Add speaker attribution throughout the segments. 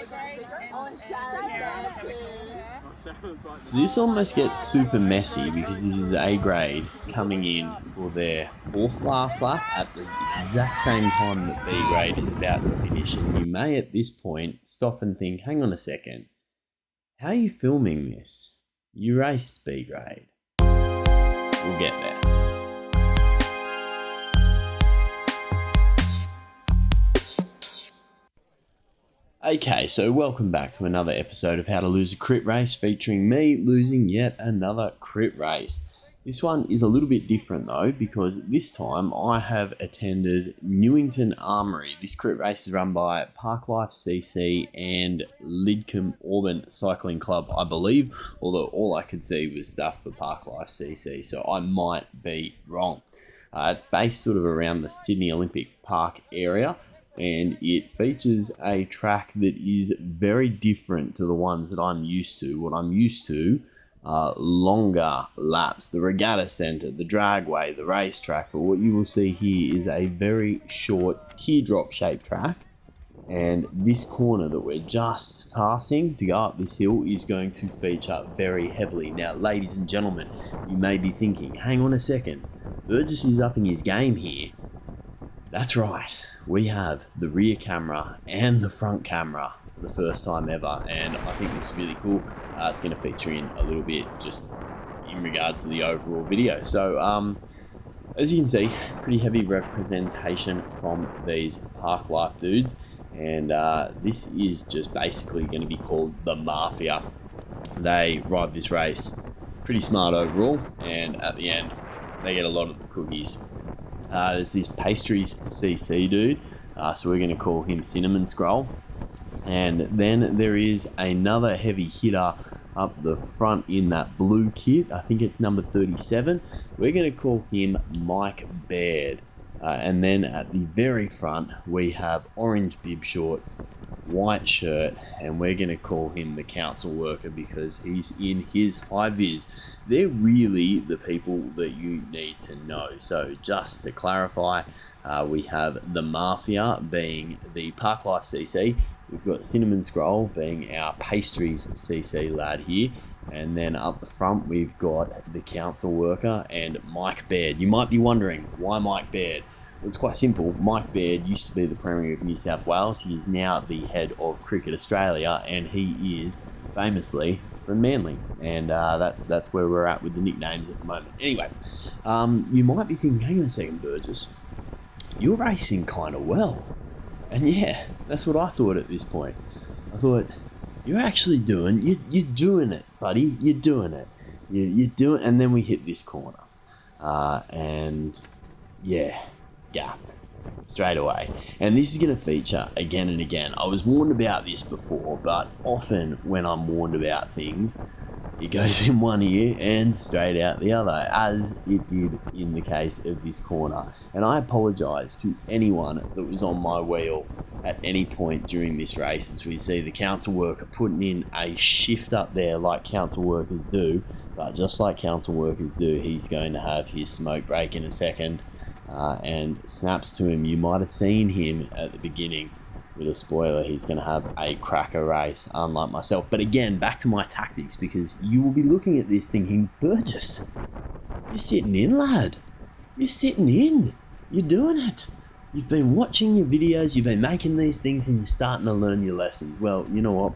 Speaker 1: So this almost gets super messy because this is A grade coming in for their fourth last lap at the exact same time that B grade is about to finish. And you may at this point stop and think, hang on a second, how are you filming this? You raced B grade. We'll get there. Okay, so welcome back to another episode of How to Lose a Crit Race, featuring me losing yet another crit race. This one is a little bit different though, because this time I have attended Newington Armory. This crit race is run by Pastries CC and Lidcombe Auburn Cycling Club, I believe, although all I could see was stuff for Pastries CC, so I might be wrong. It's based sort of around the Sydney Olympic Park area, and it features a track that is very different to the ones that I'm used to. What I'm used to are longer laps, the regatta centre, the dragway, the racetrack, but what you will see here is a very short teardrop shaped track, and this corner that we're just passing to go up this hill is going to feature very heavily. Now, ladies and gentlemen, you may be thinking, hang on a second, Burgess is upping his game here. That's right, we have the rear camera and the front camera for the first time ever, and I think this is really cool. It's going to feature in a little bit just in regards to the overall video. So as you can see, pretty heavy representation from these Park Life dudes, and this is just basically going to be called the Mafia. They ride this race pretty smart overall, and at the end they get a lot of the cookies. There's this Pastries CC dude, so we're going to call him Cinnamon Scroll. And then there is another heavy hitter up the front in that blue kit. I think it's number 37. We're going to call him Mike Baird. And then at the very front, we have orange bib shorts, white shirt, and we're going to call him the council worker because he's in his high vis. They're really the people that you need to know. So just to clarify, we have the Mafia being the Park Life CC. We've got Cinnamon Scroll being our Pastries CC lad here. And then up the front, we've got the council worker and Mike Baird. You might be wondering, why Mike Baird? Well, it's quite simple. Mike Baird used to be the Premier of New South Wales. He is now the head of Cricket Australia, and he is famously from Manly. And that's where we're at with the nicknames at the moment. Anyway, you might be thinking, hang on a second, Burgess, you're racing kind of well. And yeah, that's what I thought at this point. I thought, you're actually doing, you're doing it, buddy. You're doing it. You're doing, and then we hit this corner. And yeah, gapped straight away. And this is going to feature again and again. I was warned about this before, but often when I'm warned about things, it goes in one ear and straight out the other, as it did in the case of this corner. And I apologise to anyone that was on my wheel at any point during this race, as we see the council worker putting in a shift up there like council workers do. But just like council workers do, he's going to have his smoke break in a second. And snaps to him. You might have seen him at the beginning. Little spoiler, he's going to have a cracker race, unlike myself. But again, back to my tactics, because you will be looking at this thinking, Burgess, you're sitting in, lad. You're sitting in. You're doing it. You've been watching your videos, you've been making these things, and you're starting to learn your lessons. Well, you know what?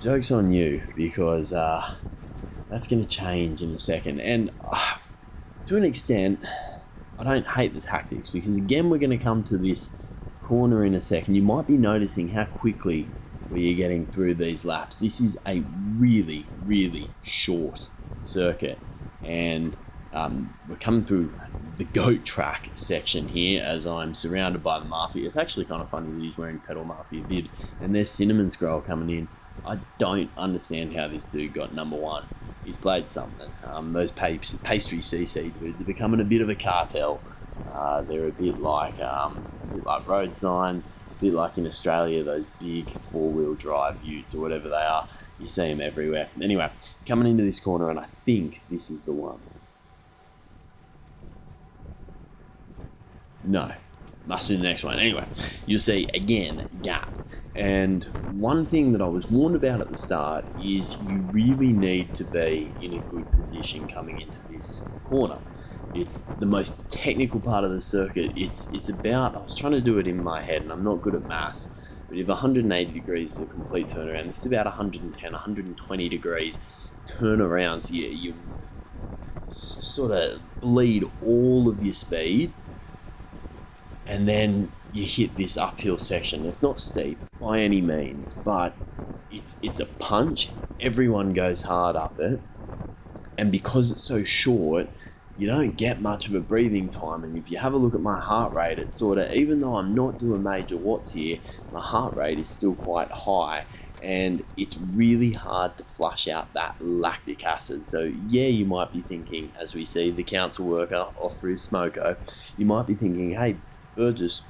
Speaker 1: Joke's on you, because that's going to change in a second. And to an extent, I don't hate the tactics, because again, we're going to come to this corner in a second. You might be noticing how quickly we are getting through these laps. This is a really, really short circuit, and we're coming through the goat track section here as I'm surrounded by the Mafia. It's actually kind of funny that he's wearing pedal Mafia bibs, and there's Cinnamon Scroll coming in. I don't understand how this dude got number one. He's played something. Those Pastry CC dudes are becoming a bit of a cartel. They're a bit like road signs, a bit like in Australia, those big four-wheel drive utes or whatever they are. You see them everywhere. Anyway, coming into this corner, and I think this is the one. No, must be the next one. Anyway, you'll see, again, gapped. And one thing that I was warned about at the start is you really need to be in a good position coming into this corner. It's the most technical part of the circuit. It's about, I was trying to do it in my head, and I'm not good at maths, but if 180 degrees is a complete turnaround, this is about 110, 120 degrees turnaround. So you sort of bleed all of your speed, and then you hit this uphill section. It's not steep by any means, but it's a punch. Everyone goes hard up it, and because it's so short, you don't get much of a breathing time. And if you have a look at my heart rate, it's sort of, even though I'm not doing major watts here, my heart rate is still quite high, and it's really hard to flush out that lactic acid. So yeah, you might be thinking, as we see the council worker off for his smoko, you might be thinking, hey Burgess,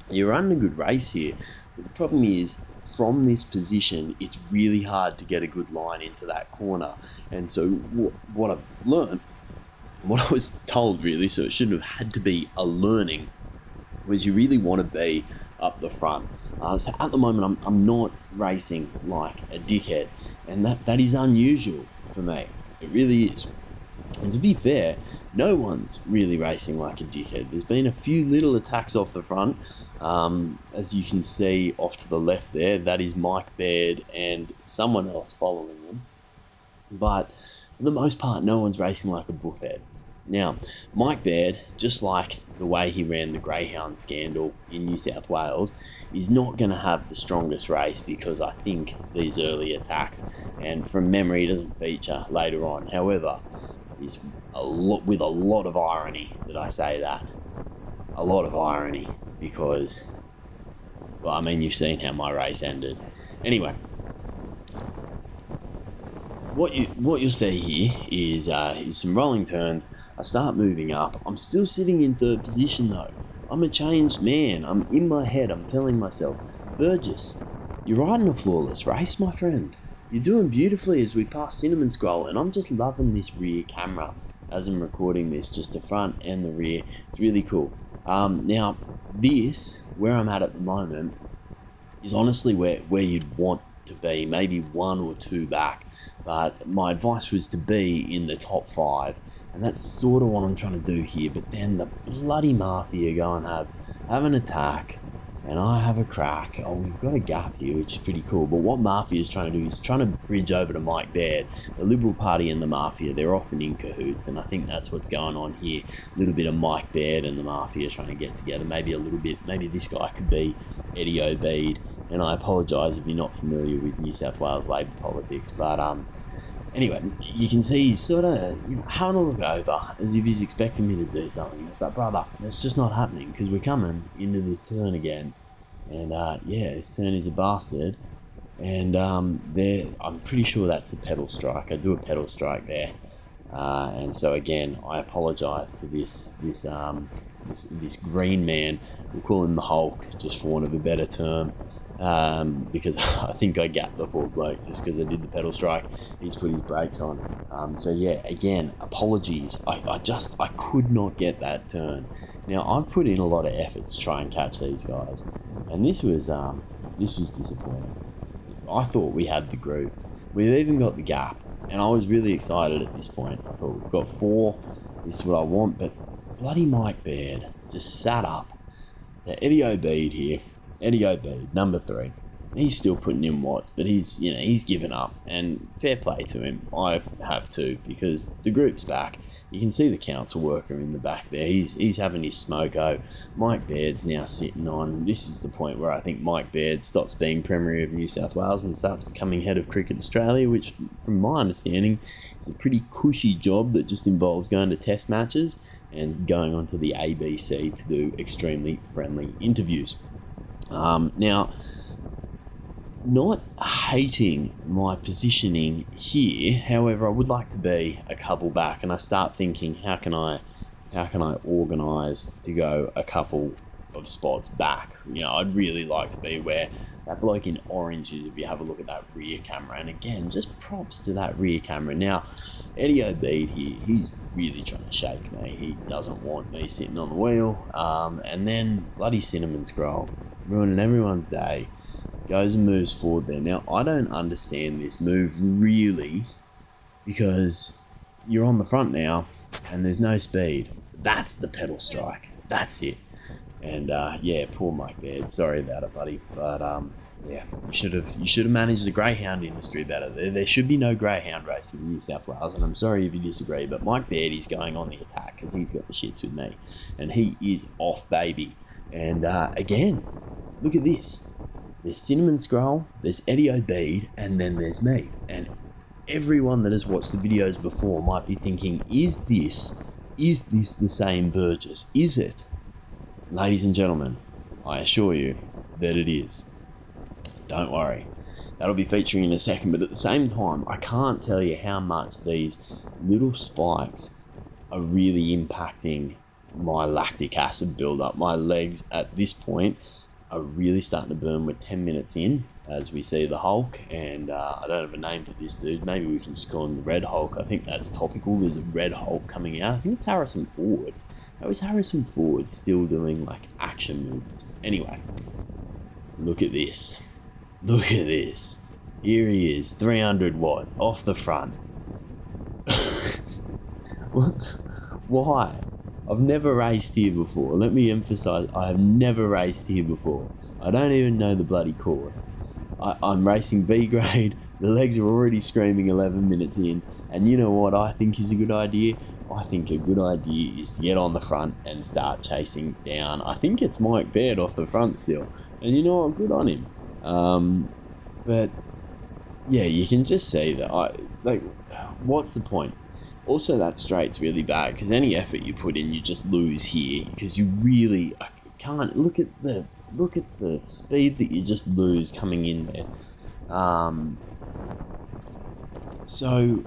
Speaker 1: you're running a good race here. But the problem is, from this position, it's really hard to get a good line into that corner. And so what I've learned, what I was told really, so it shouldn't have had to be a learning, was you really want to be up the front. So at the moment, I'm not racing like a dickhead, and that is unusual for me. It really is. And to be fair, no one's really racing like a dickhead. There's been a few little attacks off the front. As you can see off to the left there, that is Mike Baird and someone else following them. But for the most part, no one's racing like a buffhead. Now, Mike Baird, just like the way he ran the Greyhound scandal in New South Wales, is not going to have the strongest race because I think these early attacks, and from memory, he doesn't feature later on. However, it's with a lot of irony that I say that. A lot of irony because, well, I mean, you've seen how my race ended. Anyway, what you'll see here is some rolling turns. I start moving up. I'm still sitting in third position though. I'm a changed man. I'm in my head. I'm telling myself, Burgess, you're riding a flawless race, my friend. You're doing beautifully as we pass Cinnamon Scroll, and I'm just loving this rear camera as I'm recording this, just the front and the rear. It's really cool. Now, this, where I'm at the moment, is honestly where you'd want to be, maybe one or two back. But my advice was to be in the top 5, and that's sort of what I'm trying to do here. But then the bloody Mafia go and have an attack, and I have a crack. Oh, we've got a gap here, which is pretty cool. But what Mafia is trying to do is trying to bridge over to Mike Baird. The Liberal Party and the Mafia, they're often in cahoots, and I think that's what's going on here. A little bit of Mike Baird and the Mafia trying to get together. Maybe a little bit, maybe this guy could be Eddie Obeid. And I apologise if you're not familiar with New South Wales Labor politics, but anyway, you can see he's sort of having a look over as if he's expecting me to do something. It's like, brother, that's just not happening because we're coming into this turn again. And yeah, this turn is a bastard. And I'm pretty sure that's a pedal strike. I do a pedal strike there. And so again, I apologise to this green man. We'll call him the Hulk, just for want of a better term. Because I think I gapped the poor bloke just because I did the pedal strike. He's put his brakes on. So yeah, again, apologies. I could not get that turn. Now I've put in a lot of effort to try and catch these guys, and this was disappointing. I thought we had the group. We've even got the gap, and I was really excited at this point. I thought we've got 4. This is what I want, but bloody Mike Baird just sat up. So Eddie Obeid here. Eddie Obeid, number 3. He's still putting in watts, but he's given up, and fair play to him. I have too, because the group's back. You can see the council worker in the back there. He's having his smoko. Mike Baird's now sitting on. This is the point where I think Mike Baird stops being Premier of New South Wales and starts becoming head of Cricket Australia, which, from my understanding, is a pretty cushy job that just involves going to test matches and going onto the ABC to do extremely friendly interviews. Now, not hating my positioning here, however, I would like to be a couple back, and I start thinking, how can I organise to go a couple of spots back? I'd really like to be where That bloke in orange is, if you have a look at that rear camera, and again, just props to that rear camera. Now, Eddie O'Bead here, he's really trying to shake me. He doesn't want me sitting on the wheel. And then bloody Cinnamon Scroll, ruining everyone's day, goes and moves forward there. Now, I don't understand this move really, because you're on the front now and there's no speed. That's the pedal strike. That's it. And yeah, poor Mike Baird. Sorry about it, buddy. But yeah, you should have managed the greyhound industry better. There should be no greyhound racing in New South Wales. And I'm sorry if you disagree, but Mike Baird is going on the attack because he's got the shits with me, and he is off, baby. And again, look at this. There's Cinnamon Scroll, there's Eddie O'Bead, and then there's me. And everyone that has watched the videos before might be thinking, is this the same Burgess? Is it? Ladies and gentlemen, I assure you that it is. Don't worry. That'll be featuring in a second, but at the same time, I can't tell you how much these little spikes are really impacting my lactic acid buildup. My legs at this point are really starting to burn. We're 10 minutes in as we see the Hulk, and I don't have a name for this dude. Maybe we can just call him the Red Hulk. I think that's topical. There's a Red Hulk coming out. I think it's Harrison Ford. How is Harrison Ford still doing like action movies? Anyway, look at this. Look at this. Here he is, 300 watts off the front. Why? I've never raced here before. Let me emphasize, I have never raced here before. I don't even know the bloody course. I'm racing B grade. The legs are already screaming 11 minutes in. And you know what I think is a good idea? I think a good idea is to get on the front and start chasing down. I think it's Mike Baird off the front still. And you know what? Good on him. But yeah, you can just see that what's the point? Also, that straight's really bad because any effort you put in, you just lose here because you really can't look at the speed that you just lose coming in there. So,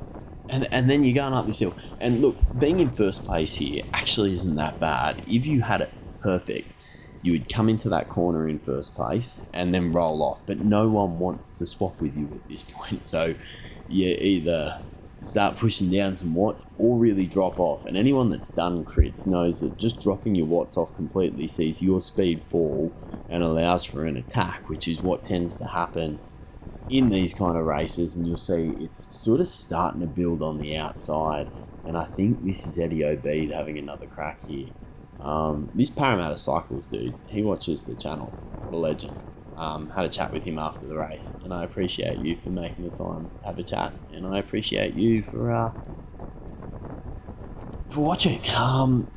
Speaker 1: and then you're going up this hill. And look, being in first place here actually isn't that bad. If you had it perfect, you would come into that corner in first place and then roll off. But no one wants to swap with you at this point. So you either start pushing down some watts or really drop off. And anyone that's done crits knows that just dropping your watts off completely sees your speed fall and allows for an attack, which is what tends to happen in these kind of races. And you'll see it's sort of starting to build on the outside. And I think this is Eddie O'Bead having another crack here. This Parramatta Cycles dude, he watches the channel. What a legend. Had a chat with him after the race, and I appreciate you for making the time to have a chat, and I appreciate you for watching.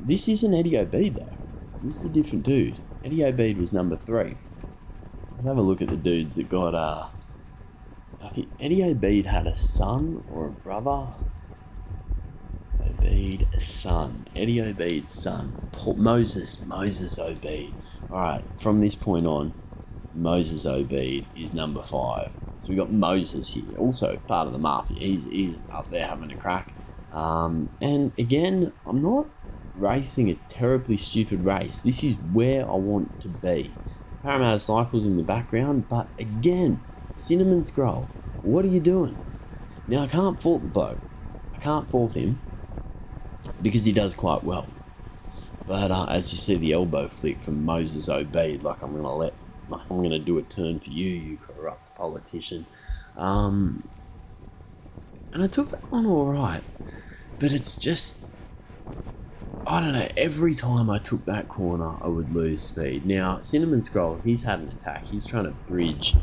Speaker 1: This isn't Eddie O'Bead though. This is a different dude. Eddie O'Bead was number 3. Let's have a look at the dudes that got I think Eddie O'Bead had a son or a brother. O'Bead son. Eddie O'Bead's son. Moses O'Bead. Alright, from this point on, Moses O'Bead is number 5. So we got Moses here, also part of the mafia. He's up there having a crack. And again, I'm not racing a terribly stupid race. This is where I want to be. Parramatta Cycles in the background, but again, Cinnamon Scroll, what are you doing? Now I can't fault the bloke. I can't fault him because he does quite well. But as you see the elbow flick from Moses O'Bead, like I'm gonna do a turn for you, you corrupt politician. And I took that one alright, but it's just, I don't know, every time I took that corner I would lose speed. Now Cinnamon Scrolls, he's had an attack, he's trying to bridge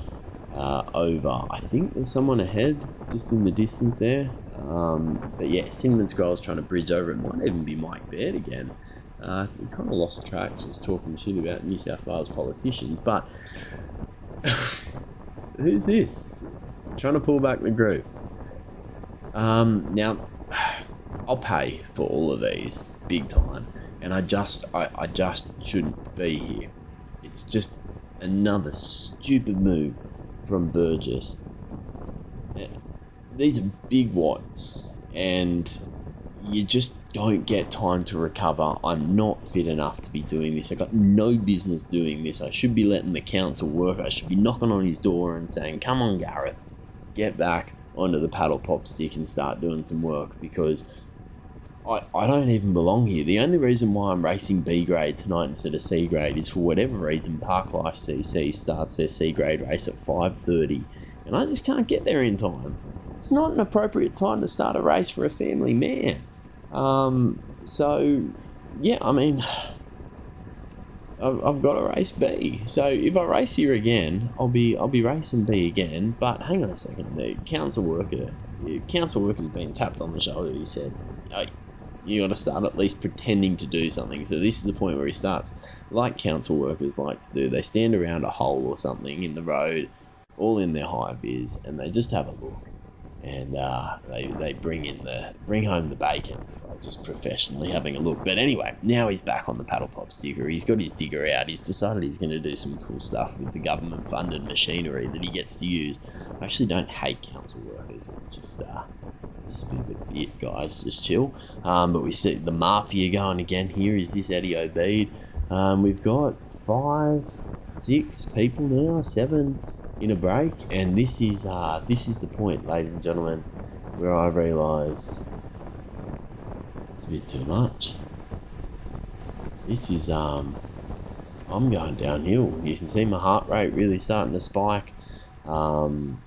Speaker 1: over. I think there's someone ahead just in the distance there, but yeah, Cinnamon Scrolls trying to bridge over. It might even be Mike Baird again. We kind of lost track just talking shit about New South Wales politicians, but who's this? Trying to pull back the group. Now, I'll pay for all of these big time, and I just shouldn't be here. It's just another stupid move from Burgess. These are big watts, and you just don't get time to recover. I'm not fit enough to be doing this. I got no business doing this. I should be letting the council work. I should be knocking on his door and saying, come on, Gareth, get back onto the paddle pop stick and start doing some work, because I don't even belong here. The only reason why I'm racing B grade tonight instead of C grade is for whatever reason Park Life CC starts their C grade race at 5:30 and I just can't get there in time. It's not an appropriate time to start a race for a family man. So yeah, I mean, I've got to race B. So if I race here again, I'll be racing B again. But hang on a second, the council worker's been tapped on the shoulder. He said, oh, you got to start at least pretending to do something. So this is the point where he starts, like council workers like to do. They stand around a hole or something in the road, all in their high vis, and they just have a look. And they bring home the bacon by just professionally having a look. But anyway, now he's back on the paddle pop sticker. He's got his digger out. He's decided he's going to do some cool stuff with the government funded machinery that he gets to use. I actually don't hate council workers. It's just a bit of a bit, guys. Just chill. But we see the mafia going again here. Is this Eddie Obeid? We've got 5, 6 people now, 7 in a break, and this is the point, ladies and gentlemen, where I realise it's a bit too much. This is I'm going downhill. You can see my heart rate really starting to spike. I'm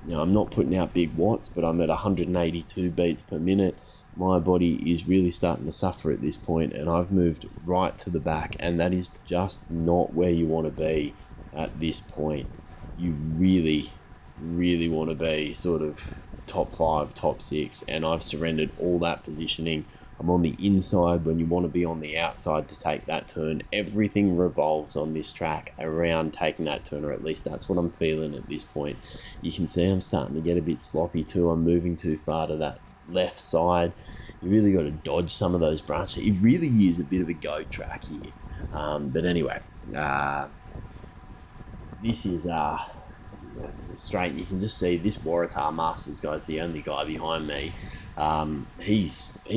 Speaker 1: not putting out big watts, but I'm at 182 beats per minute. My body is really starting to suffer at this point, and I've moved right to the back, and that is just not where you want to be at this point. You really, really want to be sort of top 5, top 6, and I've surrendered all that positioning. I'm on the inside when you want to be on the outside to take that turn. Everything revolves on this track around taking that turn, or at least that's what I'm feeling at this point. You can see I'm starting to get a bit sloppy too. I'm moving too far to that left side. You really got to dodge some of those branches. It really is a bit of a go track here. But anyway, this is the straight. You can just see this Waratah Masters guy's the only guy behind me. He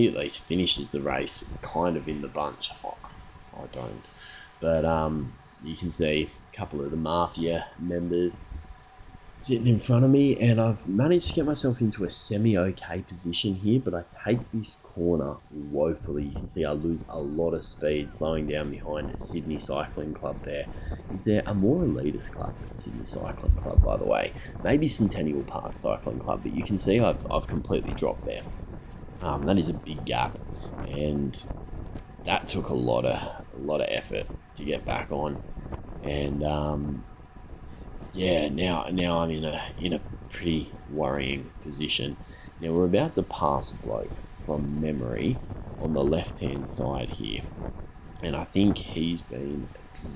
Speaker 1: at least finishes the race kind of in the bunch. I don't. But you can see a couple of the Mafia members sitting in front of me, and I've managed to get myself into a semi-okay position here, but I take this corner woefully. You can see I lose a lot of speed, slowing down behind Sydney Cycling Club there. Is there a more elitist club than Sydney Cycling Club, by the way? Maybe Centennial Park Cycling Club, but you can see I've completely dropped there. That is a big gap, and that took a lot of effort to get back on. And yeah, now I'm in a pretty worrying position. Now we're about to pass a bloke from memory on the left-hand side here, and I think he's been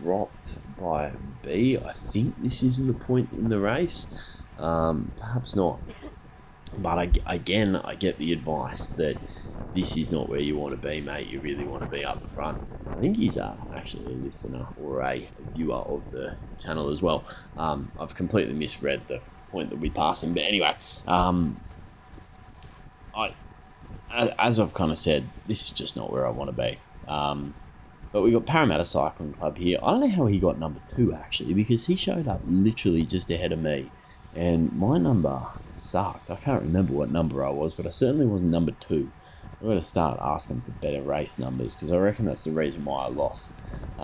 Speaker 1: dropped by B. I think this isn't the point in the race. Perhaps not. But I get the advice that this is not where you want to be, mate. You really want to be up the front. I think he's actually a listener or a viewer of the channel as well. I've completely misread the point that we passed him. But anyway, as I've kind of said, this is just not where I want to be. But we got Parramatta Cycling Club here. I don't know how he got number 2 actually, because he showed up literally just ahead of me. And my number sucked. I can't remember what number I was, but I certainly wasn't number 2. I'm going to start asking for better race numbers, because I reckon that's the reason why I lost.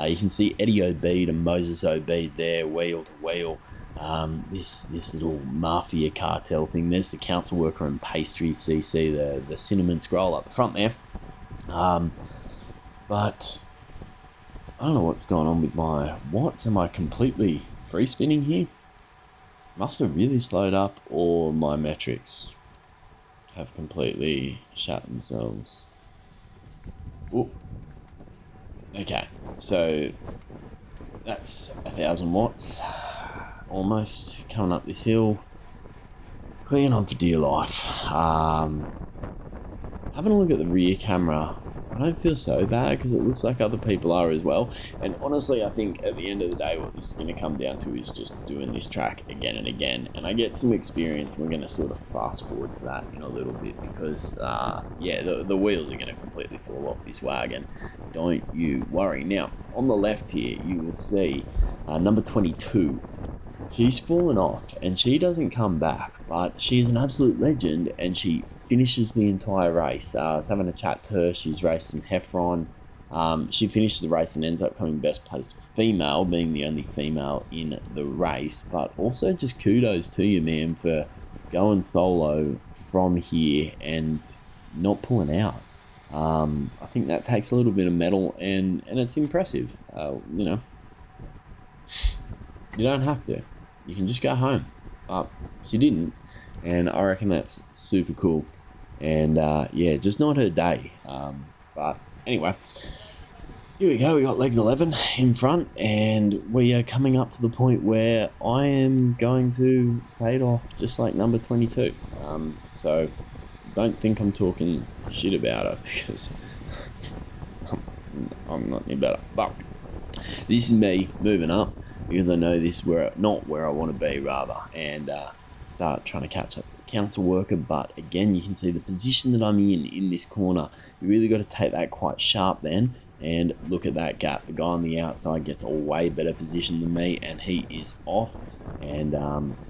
Speaker 1: You can see Eddie Obeid and Moses Obeid there, wheel to wheel. This little mafia cartel thing. There's the council worker and Pastries CC, the cinnamon scroll up the front there. But I don't know what's going on with my watts. Am I completely free spinning here? Must have really slowed up, or my metrics have completely shut themselves. Ooh. Okay, so that's 1,000 watts. Almost coming up this hill. Clinging on for dear life. Having a look at the rear camera I don't feel so bad because it looks like other people are as well. And honestly, I think at the end of the day, what this is going to come down to is just doing this track again and again. And I get some experience. We're going to sort of fast forward to that in a little bit because, yeah, the wheels are going to completely fall off this wagon. Don't you worry. Now, on the left here, you will see number 22. She's fallen off and she doesn't come back, but she is an absolute legend and she finishes the entire race. I was having a chat to her. She's raced some Heffron. She finishes the race and ends up coming best placed female, being the only female in the race. But also just kudos to you, man, for going solo from here and not pulling out. I think that takes a little bit of mettle and it's impressive. You know, you don't have to. You can just go home. But she didn't, and I reckon that's super cool. And yeah, just not her day. But anyway, here we go. We got legs 11 in front, and we are coming up to the point where I am going to fade off just like number 22. So don't think I'm talking shit about her because I'm not any better. But this is me moving up because I know this is not where I want to be, rather, and start trying to catch up to the council worker. But again, you can see the position that I'm in this corner. You really got to take that quite sharp then, and look at that gap. The guy on the outside gets a way better position than me, and he is off. And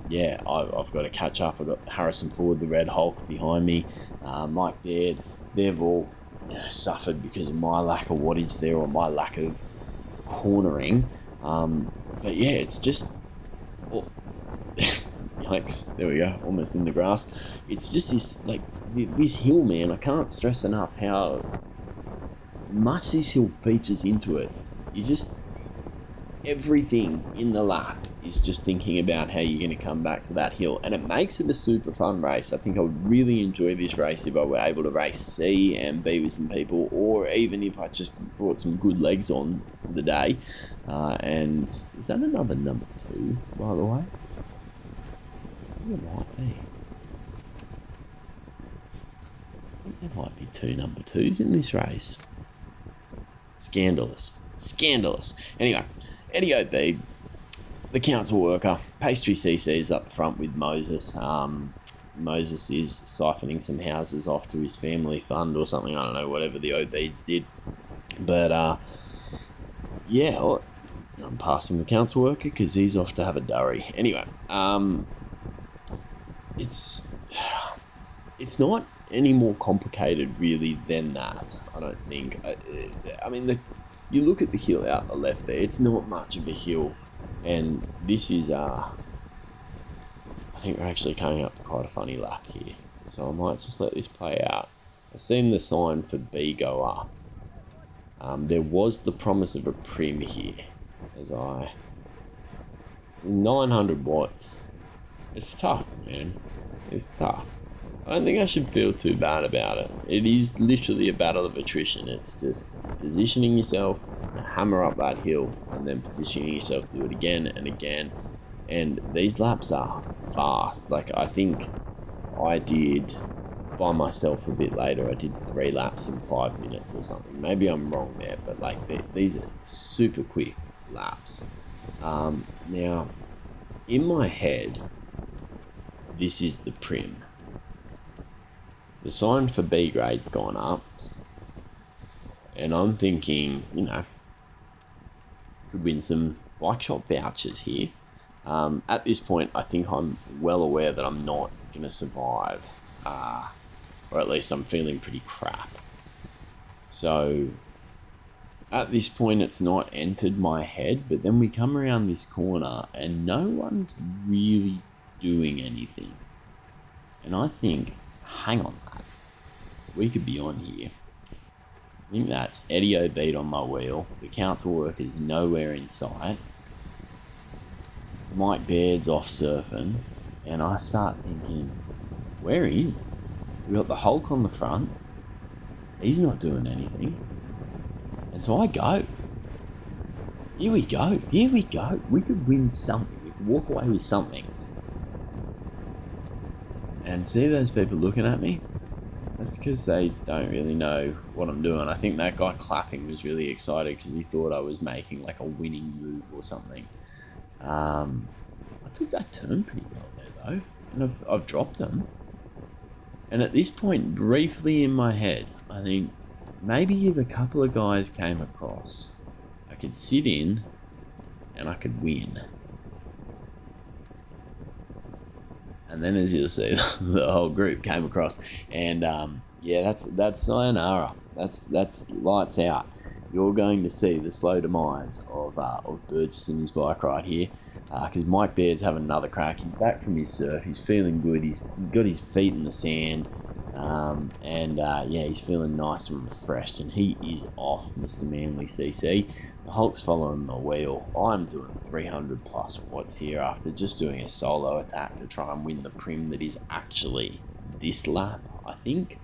Speaker 1: yeah, I've got to catch up. I've got Harrison Ford, the Red Hulk, behind me. Mike Baird, they've all suffered because of my lack of wattage there, or my lack of cornering. But yeah, it's just... Oh, yikes, there we go, almost in the grass. It's just this, like, this hill, man. I can't stress enough how much this hill features into it. You just... Everything in the lap is just thinking about how you're going to come back to that hill, and it makes it a super fun race. I think I would really enjoy this race if I were able to race C and be with some people, or even if I just brought some good legs on to the day. And is that another number 2, by the way? I think it might be. I think there might be 2 number 2s in this race. Scandalous. Anyway, Eddie O.B., the council worker. Pastries CC is up front with Moses. Moses is siphoning some houses off to his family fund or something. I don't know, whatever the OBs did. But, yeah, I'm passing the council worker because he's off to have a durry. Anyway, it's not any more complicated really than that, I don't think. I mean, you look at the hill out the left there, it's not much of a hill, and this is I think we're actually coming up to quite a funny lap here, so I might just let this play out. I've seen the sign for B go up. There was the promise of a prim here, 900 watts. It's tough, man. It's tough. I don't think I should feel too bad about it. It is literally a battle of attrition. It's just positioning yourself to hammer up that hill and then positioning yourself to do it again and again. And these laps are fast. Like, I think I did by myself a bit later. I did 3 laps in 5 minutes or something. Maybe I'm wrong there, but like these are super quick laps. Now, in my head, this is the prim. The sign for B grade's gone up, and I'm thinking, you know, could win some bike shop vouchers here. At this point, I think I'm well aware that I'm not going to survive, or at least I'm feeling pretty crap. So at this point, it's not entered my head, but then we come around this corner and no one's really doing anything. And I think, hang on, lads, we could be on here. I think that's Eddie O.B. on my wheel. The council worker's nowhere in sight. Mike Baird's off surfing. And I start thinking, we're in. We got the Hulk on the front. He's not doing anything. And so I go. Here we go. We could win something. We could walk away with something. And see those people looking at me? That's because they don't really know what I'm doing. I think that guy clapping was really excited because he thought I was making like a winning move or something. I took that turn pretty well there though, and I've dropped them. And at this point, briefly in my head, I think maybe if a couple of guys came across, I could sit in and I could win. And then, as you'll see, the whole group came across, and yeah, that's sayonara. That's lights out. You're going to see the slow demise of Burgess and his bike right here, because Mike Baird's having another crack. He's back from his surf. He's feeling good. He's got his feet in the sand, and yeah, he's feeling nice and refreshed. And he is off, Mr. Manly CC. The Hulk's following the wheel. I'm doing 300 plus watts here after just doing a solo attack to try and win the prim that is actually this lap, I think.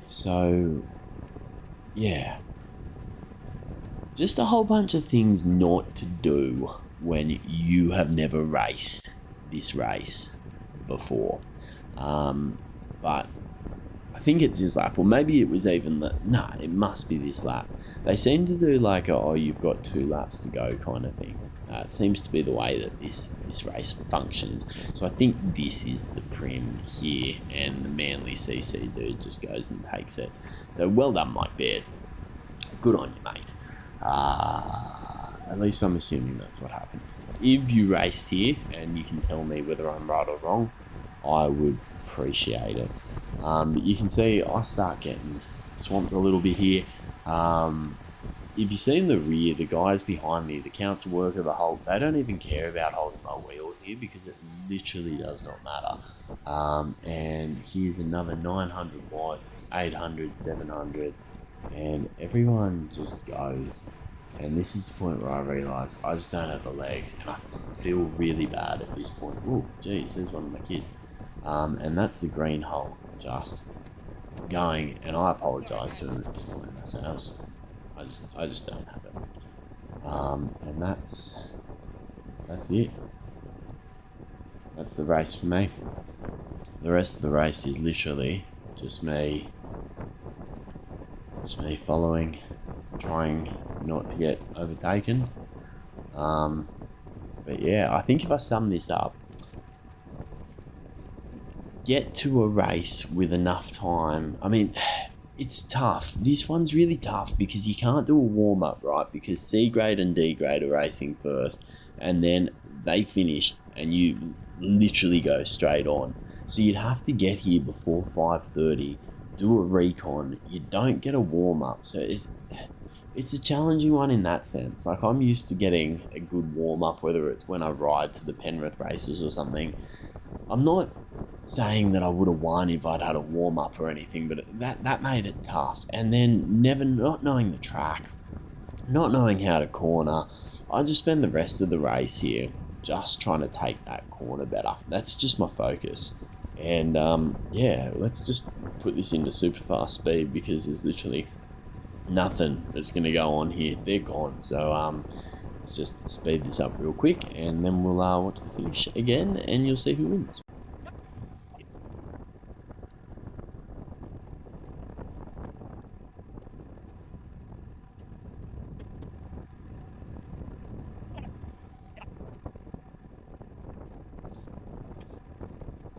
Speaker 1: So, yeah. Just a whole bunch of things not to do when you have never raced this race before. But I think it's this lap, or maybe it was even it must be this lap. They seem to do like oh, you've got 2 laps to go kind of thing. It seems to be the way that this race functions. So I think this is the prim here, and the Manly CC dude just goes and takes it. So well done, Mike Baird. Good on you, mate. At least I'm assuming that's what happened. If you raced here and you can tell me whether I'm right or wrong, I would appreciate it. But you can see I start getting swamped a little bit here. If you see in the rear, the guys behind me, the council worker, the Hulk, they don't even care about holding my wheel here because it literally does not matter. And here's another 900 watts, 800, 700, and everyone just goes. And this is the point where I realise I just don't have the legs, and I feel really bad at this point. Oh, geez, there's one of my kids. And that's the green Hulk just going, and I apologise to him at this point. I said, I just don't have it. And that's it. That's the race for me. The rest of the race is literally just me following, trying not to get overtaken. But yeah, I think if I sum this up, get to a race with enough time. I mean, it's tough. This one's really tough because you can't do a warm-up, right? Because C grade and D grade are racing first, and then they finish, and you literally go straight on. So you'd have to get here before 5:30, do a recon. You don't get a warm-up, so it's a challenging one in that sense. Like, I'm used to getting a good warm-up, whether it's when I ride to the Penrith races or something. I'm not saying that I would have won if I'd had a warm-up or anything, but that made it tough. And then not knowing the track, not knowing how to corner, I just spend the rest of the race here just trying to take that corner better. That's just my focus. And yeah, let's just put this into super fast speed because there's literally nothing that's going to go on here. They're gone. So let's just speed this up real quick, and then we'll watch the finish again, and you'll see who wins.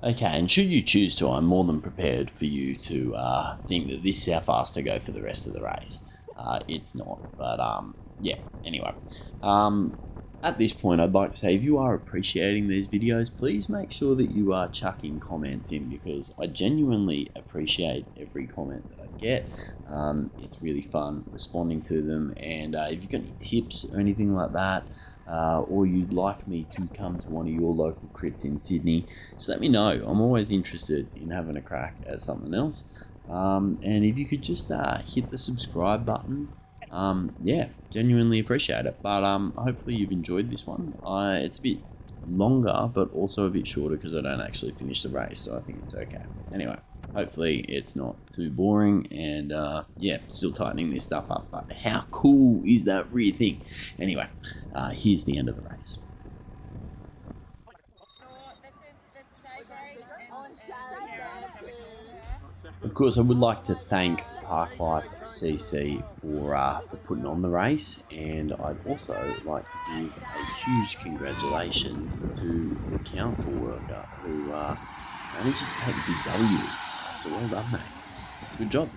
Speaker 1: Okay, and should you choose to, I'm more than prepared for you to think that this is how fast to go for the rest of the race. It's not, but yeah, anyway. At this point, I'd like to say if you are appreciating these videos, please make sure that you are chucking comments in, because I genuinely appreciate every comment that I get. It's really fun responding to them, and if you've got any tips or anything like that, or you'd like me to come to one of your local crits in Sydney, just let me know. I'm always interested in having a crack at something else. And if you could just hit the subscribe button, yeah, genuinely appreciate it. But hopefully you've enjoyed this one. It's a bit longer, but also a bit shorter because I don't actually finish the race, so I think it's okay. Anyway, hopefully it's not too boring, and yeah, still tightening this stuff up. But how cool is that rear thing? Anyway, here's the end of the race.
Speaker 2: This is A grade and
Speaker 1: Of course, I would like to thank Pastries CC for putting on the race, and I'd also like to give a huge congratulations to the council worker who manages to take a big W. So well done, mate. Good job.